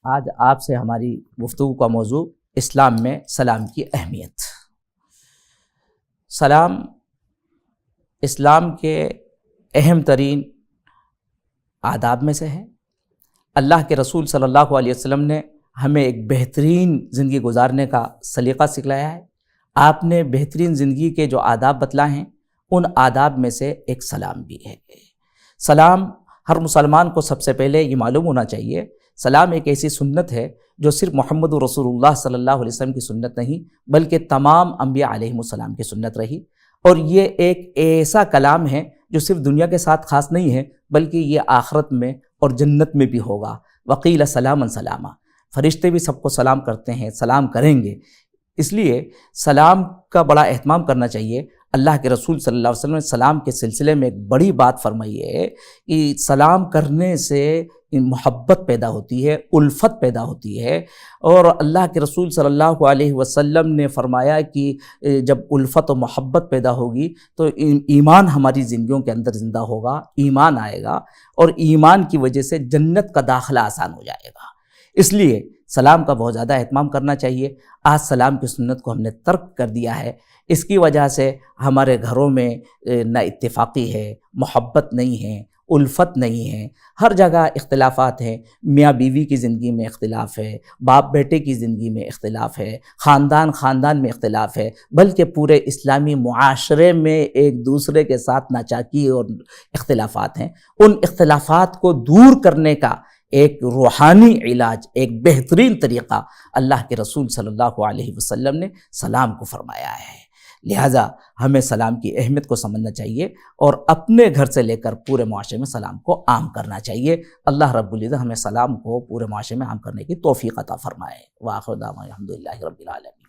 آج آپ سے ہماری گفتگو کا موضوع اسلام میں سلام کی اہمیت۔ سلام اسلام کے اہم ترین آداب میں سے ہے۔ اللہ کے رسول صلی اللہ علیہ وسلم نے ہمیں ایک بہترین زندگی گزارنے کا سلیقہ سکھلایا ہے۔ آپ نے بہترین زندگی کے جو آداب بتلائے ہیں ان آداب میں سے ایک سلام بھی ہے۔ سلام ہر مسلمان کو سب سے پہلے یہ معلوم ہونا چاہیے، سلام ایک ایسی سنت ہے جو صرف محمد رسول اللہ صلی اللہ علیہ وسلم کی سنت نہیں بلکہ تمام انبیاء علیہم السلام کی سنت رہی، اور یہ ایک ایسا کلام ہے جو صرف دنیا کے ساتھ خاص نہیں ہے بلکہ یہ آخرت میں اور جنت میں بھی ہوگا۔ وقیل سلاما سلاما، فرشتے بھی سب کو سلام کرتے ہیں، سلام کریں گے۔ اس لیے سلام کا بڑا اہتمام کرنا چاہیے۔ اللہ کے رسول صلی اللہ علیہ وسلم نے سلام کے سلسلے میں ایک بڑی بات فرمائی ہے کہ سلام کرنے سے محبت پیدا ہوتی ہے، الفت پیدا ہوتی ہے، اور اللہ کے رسول صلی اللہ علیہ وسلم نے فرمایا کہ جب الفت و محبت پیدا ہوگی تو ایمان ہماری زندگیوں کے اندر زندہ ہوگا، ایمان آئے گا، اور ایمان کی وجہ سے جنت کا داخلہ آسان ہو جائے گا۔ اس لیے سلام کا بہت زیادہ اہتمام کرنا چاہیے۔ آج سلام کی سنت کو ہم نے ترک کر دیا ہے، اس کی وجہ سے ہمارے گھروں میں نہ اتفاقی ہے، محبت نہیں ہے، الفت نہیں ہے، ہر جگہ اختلافات ہیں۔ میاں بیوی کی زندگی میں اختلاف ہے، باپ بیٹے کی زندگی میں اختلاف ہے، خاندان میں اختلاف ہے، بلکہ پورے اسلامی معاشرے میں ایک دوسرے کے ساتھ ناچاکی اور اختلافات ہیں۔ ان اختلافات کو دور کرنے کا ایک روحانی علاج، ایک بہترین طریقہ اللہ کے رسول صلی اللہ علیہ وسلم نے سلام کو فرمایا ہے۔ لہٰذا ہمیں سلام کی اہمیت کو سمجھنا چاہیے اور اپنے گھر سے لے کر پورے معاشرے میں سلام کو عام کرنا چاہیے۔ اللہ رب العزت ہمیں سلام کو پورے معاشرے میں عام کرنے کی توفیق عطا فرمائے۔ وآخر دعوانا الحمدللہ رب العالمین۔